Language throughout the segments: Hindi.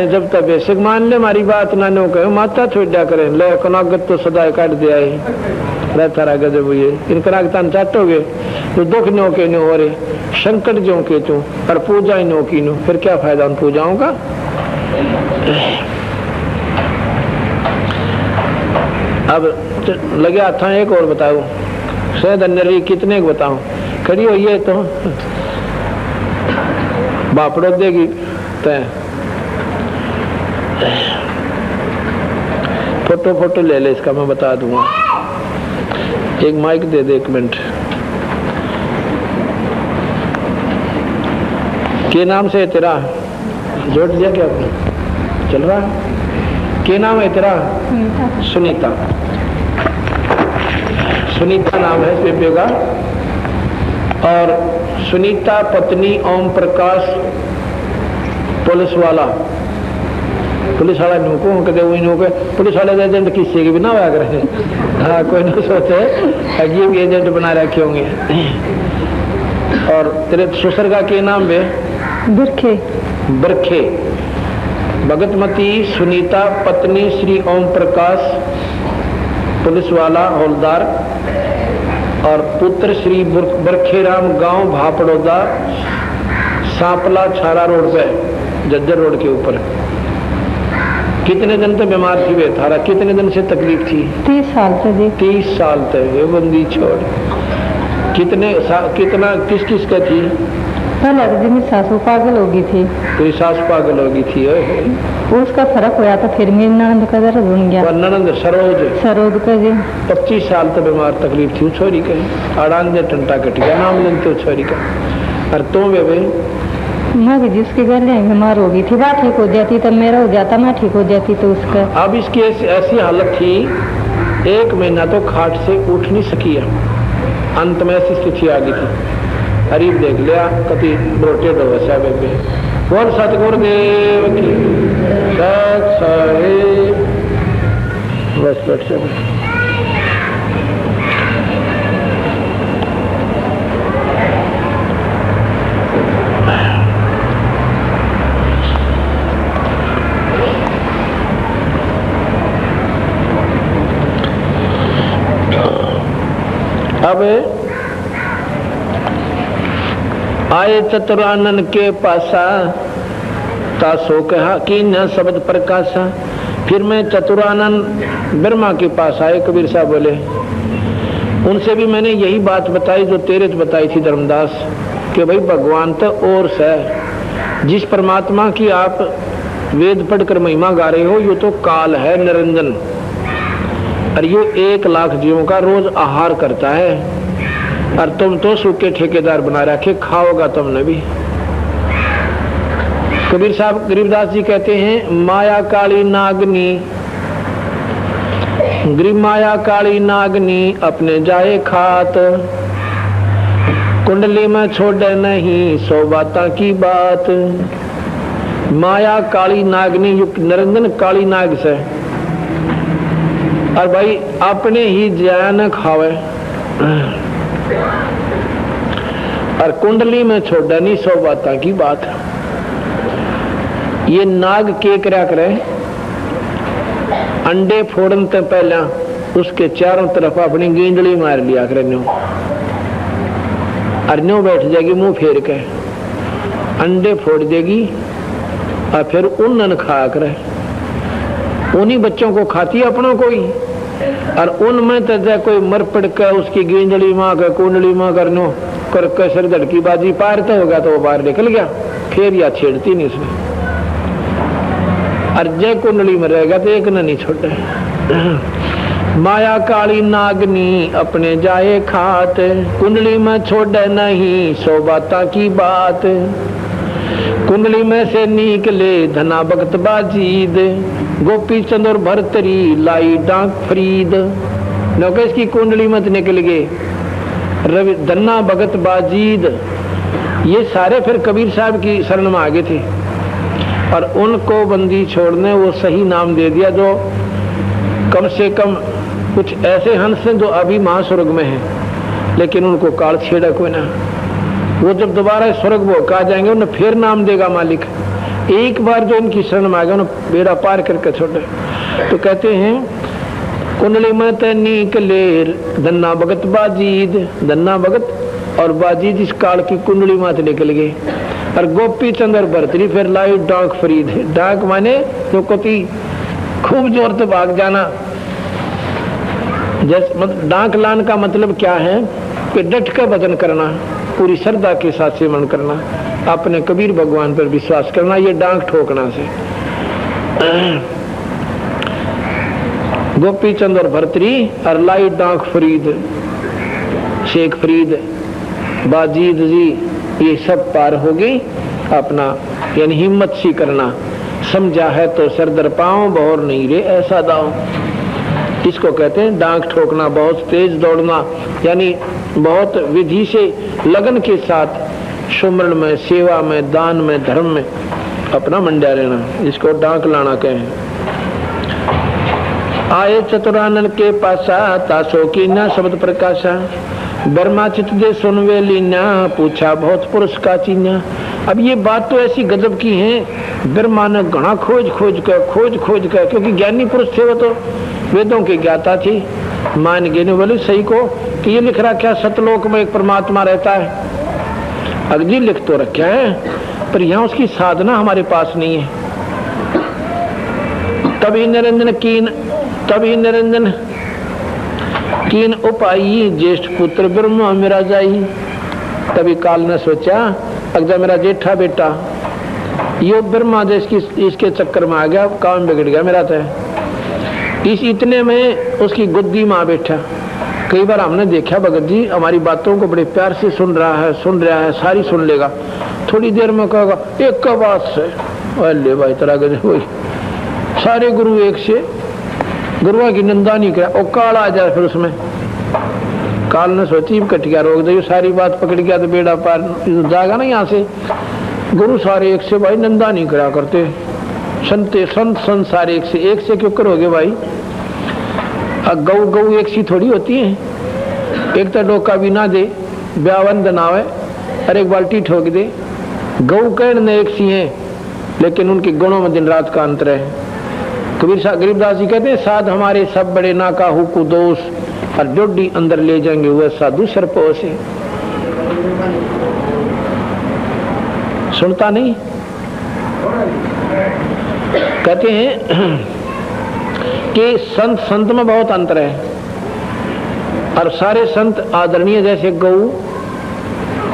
जब तक बेशक मान ले हमारी बात ना नो कहे माता छोड़ा करें ले कनागत तो सदा काट दिया है रहता रहा गजब ये इनका तान चाटोगे तो दुख नो के नो हो रहे संकट जो के तू और पूजा ही नो की नो फिर क्या फायदा उन पूजाओं का। अब लगे था एक और बताओ शायद अन्य कितने को बताऊं खड़ी हो ये तो बापड़ो देगी तय फोटो ले ले इसका मैं बता दूंगा। एक माइक दे दे 1 मिनट। के नाम से तेरा जोड़ दिया क्या आपने चल रहा के नाम है तेरा? सुनीता। सुनीता नाम है बेबे का और सुनीता पत्नी ओम प्रकाश पुलिस वाला नुको कदे वही नुको पुलिस वाले एजेंट किसी के भी ना हुआ करे। हाँ कोई ना सोचे ये भी एजेंट बना रखे होंगे। और तेरे ससुर का क्या नाम है? बरखे। बरखे। भगतमती सुनीता पत्नी श्री ओम प्रकाश पुलिस वाला हौलदार और पुत्र श्री बरखेराम गांव भापड़ोदा सांपला छारा रोड पे जज्जर रोड के ऊपर। कितने दिन तक बीमार थी वे थारा? कितने दिन से तकलीफ थी? 30 साल से जी। 30 साल तक ये बंदी छोड़ कितना किस किस का थी? पहले तो मेरी सासू पागल हो गई थी। तेरी सास पागल हो गई थी? उसका फर्क हुआ था फिर मेरी ननद का दर्द बन गया। ननद सरोज का जी 25 साल तक बीमार तकलीफ थी छोरी के अड़ान टंटा कट गया नाम लेते छोरी का। और तुम वे मैं भी जिसके घर बीमार हो गई थी वह ठीक हो जाती तब मेरा हो जाता मैं ठीक हो जाती तो उसका। अब इसकी ऐसी हालत थी 1 महीना तो खाट से उठ नहीं सकी है। अंत में ऐसी स्थिति आ गई थी। हरीब देख लिया कति रोटे डोसा बेबे बोल सतगुरुदेव की बस बैठ जाओ। अब आए चतुरानन के पासा तासो कहा कि न शब्द प्रकाशा। फिर मैं चतुरानन ब्रह्मा के पास आए। कबीर साहब बोले उनसे भी मैंने यही बात बताई जो तेरे तो बताई थी धर्मदास कि भाई भगवान तो और से जिस परमात्मा की आप वेद पढ़कर महिमा गा रहे हो ये तो काल है निरंजन और ये 1 लाख जीवों का रोज आहार करता है और तुम तो सूखे ठेकेदार बना रखे खाओगा तुमने भी। कबीर साहब गरीबदास जी कहते हैं माया काली नागनी गरीब माया काली नागनी अपने जाए खात कुंडली में छोड़े नहीं 100 बाता की बात। माया काली नागनी युक्त निरंजन काली नाग से और भाई अपने ही जया न खावे और कुंडली में छोड़ा नहीं 100 बाता की बात। ये नाग के करा करे अंडे फोड़न से पहला उसके चारों तरफ अपनी गेंदड़ी मार लिया करे न्यू और न्यू बैठ जाएगी मुंह फेर के अंडे फोड़ देगी और फिर उन खाया करे। उन्हीं बच्चों को खाती है अपनों को ही और उनमें तो कोई मर पड़ कर उसकी गेंदड़ी माँ का कुंडली माँ करनो कर कसर धड़की बाजी पारता होगा तो वो बाहर निकल गया फिर या छेड़ती नहीं उसने और जय कुंडली में रहेगा तो एक नहीं छोड़े। माया काली नागनी अपने जाए खात कुंडली में छोड़े नहीं 100 बाता की बात। कुंडली में से निकले धना भगत बाजीद गोपी चंद और भरतरी लाई डांक फरीद। नौकेश की कुंडली मत निकल गए रवि धन्ना भगत बाजीद ये सारे फिर कबीर साहब की शरण में आगे थे और उनको बंदी छोड़ने वो सही नाम दे दिया जो कम से कम कुछ ऐसे हंस हैं जो अभी महास्वर्ग में हैं लेकिन उनको काल छेड़ा कोई ना। वो जब दोबारा स्वर्ग वो कहा जाएंगे उन्हें फिर नाम देगा मालिक एक बार जो इनकी शरण में आ गया ना, बेड़ा पार करके छोड़े। तो कहते हैं कुंडली में तैनीक लेर धन्ना भगत बाजीद, धन्ना भगत और बाजीद इस काल की कुंडली मात निकल गए। और गोपी चंद्र भरतरी फिर लाई डांक फरीद। डांक माने जो कोती खूब जोर से भाग जाना। जैसे मतलब डांक लान का मतलब क्या है कि डट कर भजन करना, पूरी श्रद्धा के साथ सेवन करना, अपने कबीर भगवान पर विश्वास करना, ये डांक ठोकना से। गोपी चंद और भरतरी और लाई डांक फरीद, शेख फरीद, बाजीद जी, ये सब पार हो गई। अपना यानी हिम्मत सी करना, समझा है तो सर दर पाओ, बहर नहीं रे ऐसा दाओ। इसको कहते हैं डांक ठोकना, बहुत तेज दौड़ना, यानी बहुत विधि से लगन के साथ सुमरण में, सेवा में, दान में, धर्म में अपना मंडा रहना, इसको डांक लाना कहें। आए चतुरानन के पासा, तासो की न शब्द प्रकाशा, बर्मा चित दे सुनवे लीना, पूछा बहुत पुरुष का चीना। अब ये बात तो ऐसी गजब की है, ब्रह्मा ने घना खोज खोज कर, क्योंकि ज्ञानी पुरुष थे वो तो वेदों की ज्ञाता थी, मान गए बोले सही को कि ये लिख रहा क्या सतलोक में एक परमात्मा रहता है। अगली लिख तो रखा है, पर यहाँ उसकी साधना हमारे पास नहीं है। तभी निरंजन कीन उपाई, ज्येष्ठ पुत्र ब्रह्मा मेरा जाई। तभी काल ने सोचा अगर मेरा जेठा बेटा यो ब्रह्मा देश की इसके चक्कर में आ गया, काम बिगड़ गया मेरा। तो इस इतने में उसकी गुद्दी माँ बैठा। कई बार हमने देखा भगत जी हमारी बातों को बड़े प्यार से सुन रहा है, सारी सुन लेगा, थोड़ी देर में कहेगा एक का बात से, अरे भाई तरह गजब हुई। सारे गुरु एक से, गुरुआ की निंदा नहीं करा, और काल आ जाए फिर उसमें। काल ने सोची कटिया रोक दे, सारी बात पकड़ गया तो बेड़ा पार जाएगा ना यहाँ से। गुरु सारे एक से भाई, निंदा नहीं करा करते, संत सारे एक से क्यों करोगे भाई। गऊ एक सी थोड़ी होती है, एक तो डोका भी ना दे, ब्यावन नावे और एक बाल्टी ठोक दे। गऊ कहने एक सी है, लेकिन उनके गुणों में दिन रात का अंतर है। गरीबदास जी कहते हैं साध हमारे सब बड़े ना काहू को दोष, और जोड़ी अंदर ले जाएंगे वह साधु सरपो से। सुनता नहीं, कहते हैं कि संत में बहुत अंतर है, और सारे संत आदरणीय। जैसे गऊ,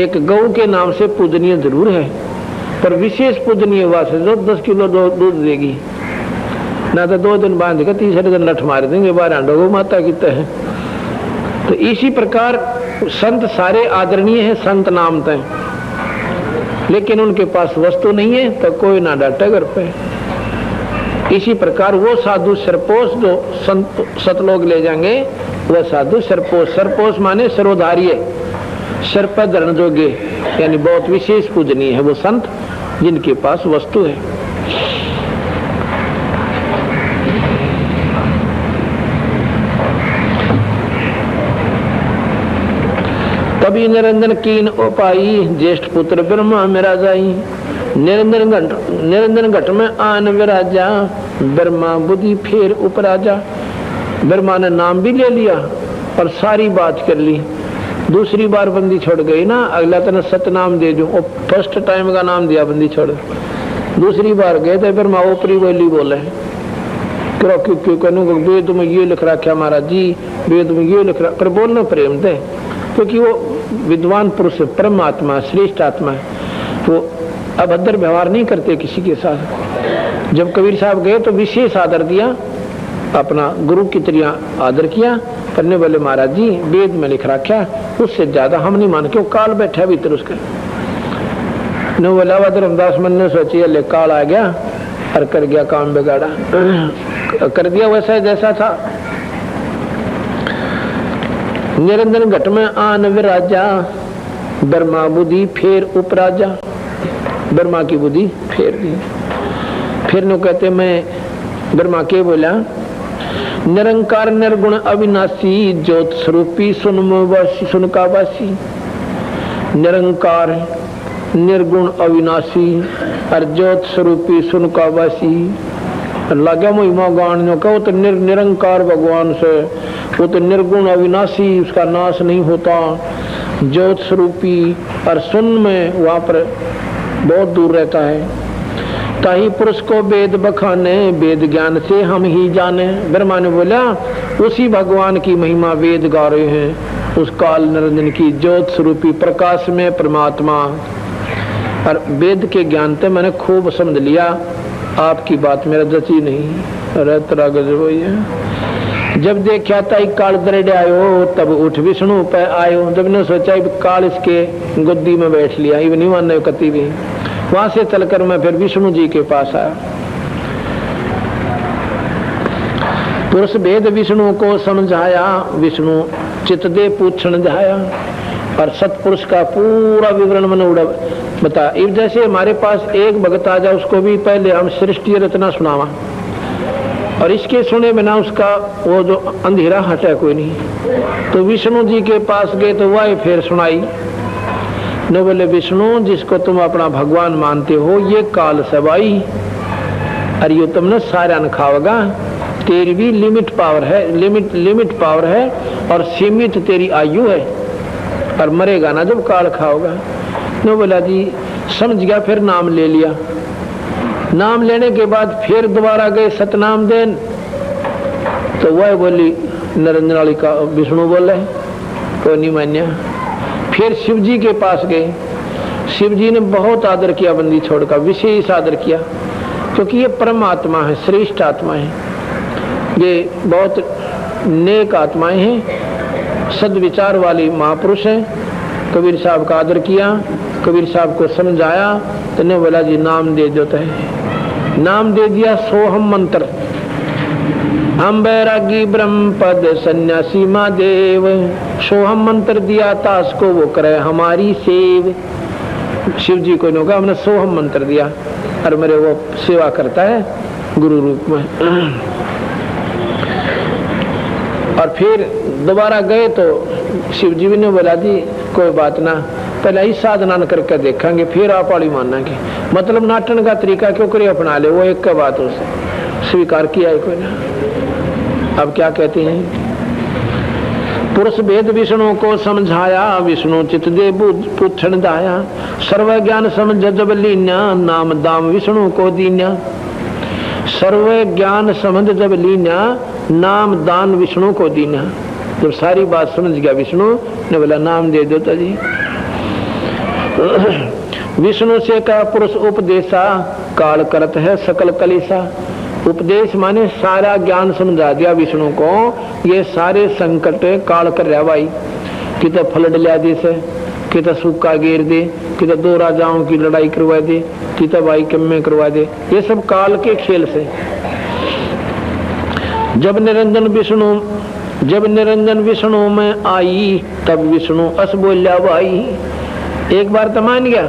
एक गऊ के नाम से पूजनीय जरूर है, पर विशेष पूजनीय वास है जो 10 किलो दूध देगी ना, तो 2 दिन बांध के तीसरे दिन लठ मार देंगे, 12 गौ माता की है। तो इसी प्रकार संत सारे आदरणीय हैं, संत नाम तय, लेकिन उनके पास वस्तु नहीं है तो कोई ना डांटे घर पे। इसी प्रकार वो साधु सरपोष जो सतलोक ले जाएंगे, वह साधु सरपोष। सरपोष माने सर्वधार्य, सर पर धरण जोगे, यानी बहुत विशेष पूजनीय है वो संत जिनके पास वस्तु है। तभी निरंजन कीन उपाई, ज्येष्ठ पुत्र ब्रह्मा मेरा जाई। निरंजन घट में आन विराजा, ब्रह्मा बुद्धि फेर उपराजा। ब्रह्मा ने नाम भी ले लिया और सारी बात कर ली। दूसरी बार बंदी छोड़ गई ना, अगला तो सतनाम दे दूं, और फर्स्ट टाइम का नाम दिया बंदी छोड़। दूसरी बार गए थे ब्रह्मा ऊपरी बोली बोले, क्यों कहूँगा वेद में ये लिख रखा महाराज जी, वेद में ये लिख रहा, पर बोलना प्रेम थे, क्योंकि वो विद्वान पुरुष परमात्मा श्रेष्ठ आत्मा है, वो अभद्र व्यवहार नहीं करते किसी के साथ। जब कबीर साहब गए तो विशेष आदर दिया, अपना गुरु की तरह आदर किया। करने वाले महाराज जी वेद में लिख रखा, उससे ज्यादा हम नहीं मान, क्यों काल बैठा भीतर उसके। न बोला धर्मदास मन ने सोची ले काल आ गया और कर गया काम बिगाड़ा, कर दिया वैसा जैसा था। निरंजन घट में आन विराजा, ब्रह्मा बुद्धि फेर उपराजा। ब्रह्मा की बुद्धि फेर दी। फिर नो कहते मैं ब्रह्मा के बोला, निरंकार निर्गुण अविनाशी, ज्योत स्वरूपी सुनका वासी। निरंकार निर्गुण अविनाशी और ज्योत स्वरूपी सुन का वासी। लगे महिमा गान कहो तो निरंकार भगवान से, वो तो निर्गुण अविनाशी, उसका नाश नहीं होता, ज्योत स्वरूपी और सुन में वहां पर बहुत दूर रहता है। ताही पुरुष को वेद बखाने, वेद ज्ञान से हम ही जाने। ब्रह्मा ने बोला उसी भगवान की महिमा वेद गा रहे हैं, उस काल निरंजन की ज्योत स्वरूपी प्रकाश में परमात्मा। और वेद के ज्ञान से मैंने खूब समझ लिया, आपकी बात मेरा जची नहीं। रहता गजब है। जब देखा था काल दरेडे आयो, तब उठ विष्णु पे आयो। जब ने सोचा काल इसके गुद्दी में बैठ लिया, ये नहीं मानने कति भी। वहां से चलकर मैं फिर विष्णु जी के पास आया। पुरुष भेद विष्णु को समझाया, विष्णु चित दे पूछण जाया। और सतपुरुष का पूरा विवरण मैंने उड़ा बता। इस जैसे हमारे पास एक भगत आ जाए, उसको भी पहले हम सृष्टि रचना सुनावा, और इसके सुने बिना उसका वो जो अंधेरा हटा कोई नहीं। तो विष्णु जी के पास गए तो वह फिर सुनाई। न बोले विष्णु जिसको तुम अपना भगवान मानते हो, ये काल सबाई, और ये तुमने सारा न खाओगा। तेरी भी लिमिट पावर है, लिमिट पावर है, और सीमित तेरी आयु है, और मरेगा ना जब काल खाओगा। न बोला जी समझ गया। फिर नाम ले लिया। नाम लेने के बाद फिर दोबारा गए सतनाम देन, तो वह बोली निरंजनाली का विष्णु बोल रहे, कोई नहीं मान्या। फिर शिव जी के पास गए। शिव जी ने बहुत आदर किया, बंदी छोड़कर विशेष आदर किया, क्योंकि ये परमात्मा है, श्रेष्ठ आत्मा है, ये बहुत नेक आत्माएं हैं, सद्विचार वाली महापुरुष है। कबीर साहब का आदर किया, कबीर साहब को समझाया, तो ने बोला जी नाम दे देता है। नाम दे दिया सोहम मंत्र। हम बैरागी ब्रह्म पद सन्यासी महादेव, सोहम मंत्र दिया तास को वो करे हमारी सेव। शिव जी को ने कहा हमने सोहम मंत्र दिया, और मेरे वो सेवा करता है गुरु रूप में। और फिर दोबारा गए तो शिव जी ने बोला जी कोई बात ना, पहले ही साधना करके देखेंगे, फिर आप वाली मानेंगे। मतलब नाटन का तरीका क्यों करे अपना ले, वो एक का बात उसे स्वीकार किया है कोई ना। अब क्या कहते हैं, पुरुष भेद विष्णु को समझाया, विष्णु चित दे पूछण दाया। सर्व ज्ञान समझ जब लीन्या, नाम दाम विष्णु को दीन्या। सर्व ज्ञान समझ जब लीन्या, नाम दान विष्णु को दीन्या। जब सारी बात समझ गया विष्णु ने बोला नाम दे दो जी। विष्णु से कहा पुरुष उपदेशा, काल करत है सकल कलिसा। उपदेश माने सारा ज्ञान समझा दिया विष्णु को, ये सारे संकट काल कर रहा भाई। कि तो फ्लड लिया दे से, कि तो सूखा गिर दे, कि तो दो राजाओं की लड़ाई करवा दे, कि तो भाई किम्मे करवा दे, ये सब काल के खेल से। जब निरंजन विष्णु में आई, तब विष्णु अस बोल्या भाई। एक बार तो मान गया,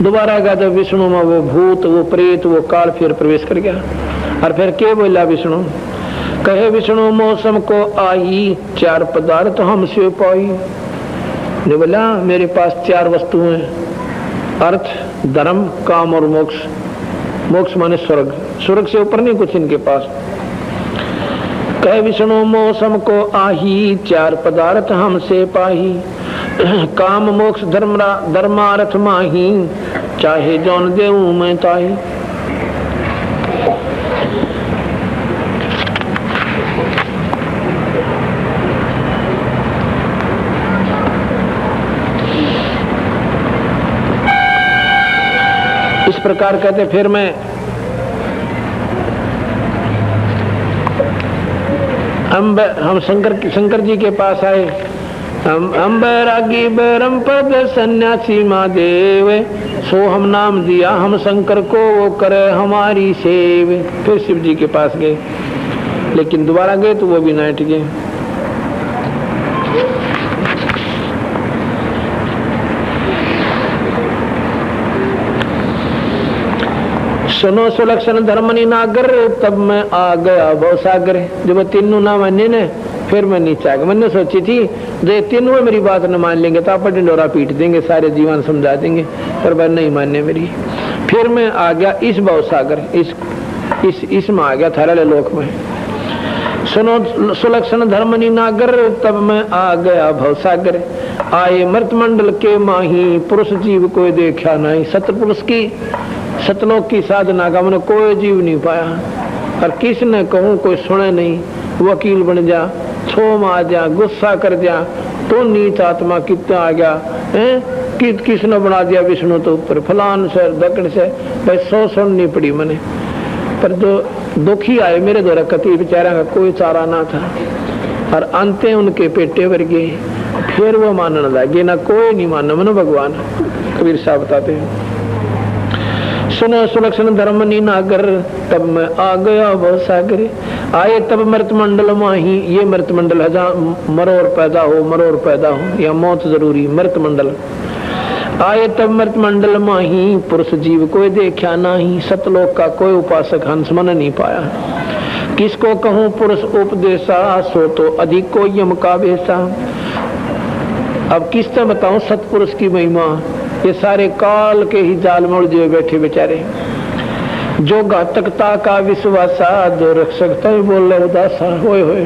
दोबारा गया जब विष्णु में वो भूत, वो प्रेत, वो काल फिर प्रवेश कर गया। और फिर क्या बोला विष्णु, कहे विष्णु मौसम को आई, चार पदार्थ हमसे पाई। ने बोला मेरे पास चार वस्तुएं, अर्थ, धर्म, काम और मोक्ष। मोक्ष माने स्वर्ग, स्वर्ग से ऊपर नहीं कुछ इनके पास। कहे विष्णु मौसम को आही, चार पदार्थ हमसे पाही। काम मोक्ष धर्मार्थ माही, चाहे जौन देऊं मैं ताही। इस प्रकार कहते फिर मैं हम शंकर जी के पास आए। हम बैरागी बैरम पद सन्यासी महादेव, सो हम नाम दिया हम शंकर को, वो करे हमारी सेव। फिर शिव जी के पास गए, लेकिन दोबारा गए तो वो भी ना टिके। सुनो सुलक्षण धर्मनी नागर, तब मैं आ गया भवसागर। जब तीनों ना माने ने, फिर मैं नीचे आ गया। मैंने सोची थी जो तीनों मेरी बात न मान लेंगे तो आप ढिंडोरा पीट देंगे, सारे जीवन समझा देंगे, पर वह नहीं मानने मेरी। फिर मैं आ गया इस भवसागर, इसमें आ गया थारे लोक में। सुनो सुलक्षण धर्मनी नागर, तब मैं आ गया भवसागर। आए मृत मंडल के माही, पुरुष जीव कोई देखा नहीं। सतपुरुष की सतलोक की साधना का मैंने कोई जीव नहीं पाया। और किसने कहूँ कोई सुने नहीं। वकील बन जा, छोम आ जा, गुस्सा कर जा, तो नीच आत्मा कितना आ गया है। किसने बना दिया विष्णु तो ऊपर, फलान से दक्षिण से, भाई सौ सुननी पड़ी मैंने। पर जो दुखी आए मेरे द्वारा कति बेचारा का कोई चारा ना था। और अंते उनके पेटे भर गए। फिर वो मानने लगे, ना कोई नहीं मानना मैंने भगवान। कबीर साहब बताते हैं, सुनो सुलक्षण धर्म नी नागर, तब मैं आ गया भवसागर। आए तब मृत मंडल माही, ये मृत मंडल है जहाँ मरोर पैदा हो, मरोर पैदा हो या मौत जरूरी, मृत मंडल। आए तब मृत मंडल माही, पुरुष जीव कोई देखा नहीं। सतलोक का कोई उपासक हंस मन नहीं पाया। किसको कहूँ पुरुष उपदेशा, सो तो अधिक को यम का बेसा। अब किससे बताऊं सतपुरुष की महिमा। ये सारे काल के ही जाल में उलझे बैठे बेचारे। जो घातकता का विश्वासा, जो रक्षकता ही बोल रहे उदासा। होए होए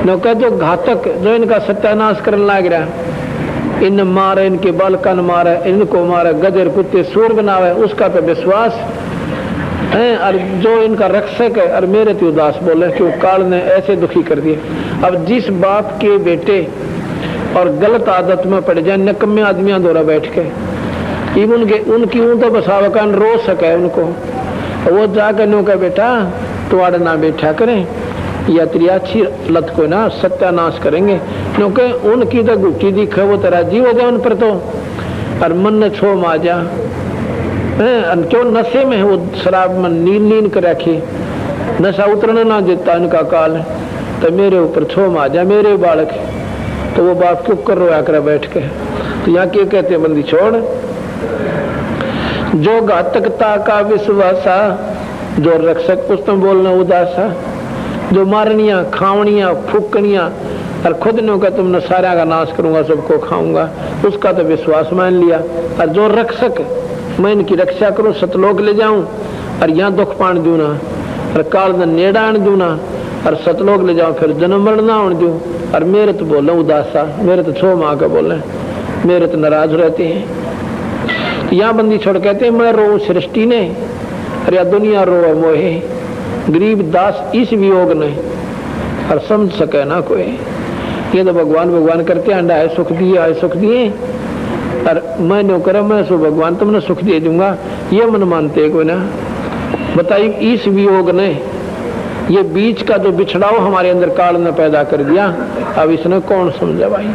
नौका जो घातक, जो इनका सत्यानाश करने लग रहा, इन मारे, इनके बालकन मारे, इनको मारे, गजर कुत्ते सूर बनावे, उसका तो विश्वास है। और जो इनका रक्षक है, और मेरे तो उदास बोले कि काल ने ऐसे दुखी कर दिए। अब जिस बाप के बेटे और गलत आदत में पड़ जाए, निकम्मे आदमियां द्वारा बैठ के उनकी तो बसावकान रो सके उनको, वो जाकर नो का बेटा तुम्हारा ना बैठा करें, या तेरी अच्छी लत को ना सत्यानाश करेंगे। क्योंकि उनकी तो गुट्टी दिखे, वो तेरा जीव हो जाए उन पर तो। और मन ने छो मा जा, क्यों नशे में है वो, शराब में नीन कर रखी, नशा उतरने ना देता इनका काल। तो मेरे ऊपर छो मा जा, मेरे बालक। तो वो बाप क्यों कर रोया कर बैठ के। तो यहाँ क्या कहते हैं, बंदी छोड़। जो घातकता का विश्वासा, जो रक्षक पुस्तम बोलना उदासा। जो मारनिया, खावनिया, फूकनिया, और खुद ने कहा तुमने सारा का नाश करूंगा, सबको खाऊंगा, उसका तो विश्वास मान लिया। और जो रक्षक, मैं इनकी रक्षा करूं, सतलोक ले जाऊं, और यहाँ दुख पान दूं ना, और काल न नेड़ा आन दूं ना, और सतलोक ले जाऊं, फिर जन्म मरण ना आन दूं। और मेरे तो बोले उदासा, मेरे तो छो माँ का बोले, मेरे तो नाराज रहते हैं। यहाँ बंदी छोड़ कहते हैं मैं रो सृष्टि ने, अरे दुनिया रो मोहे। गरीब दास इस वियोग ने, और समझ सके ना कोई। ये तो भगवान भगवान करते अंडा है सुख दिए, आए सुख दिए, और मैं नो करे मैं सो भगवान तुमने सुख दे दूंगा, ये मन मानते कोई ना। बताइए इस वियोग ने, ये बीच का जो बिछड़ाव हमारे अंदर काल ने पैदा कर दिया, अब इसने कौन समझे भाई।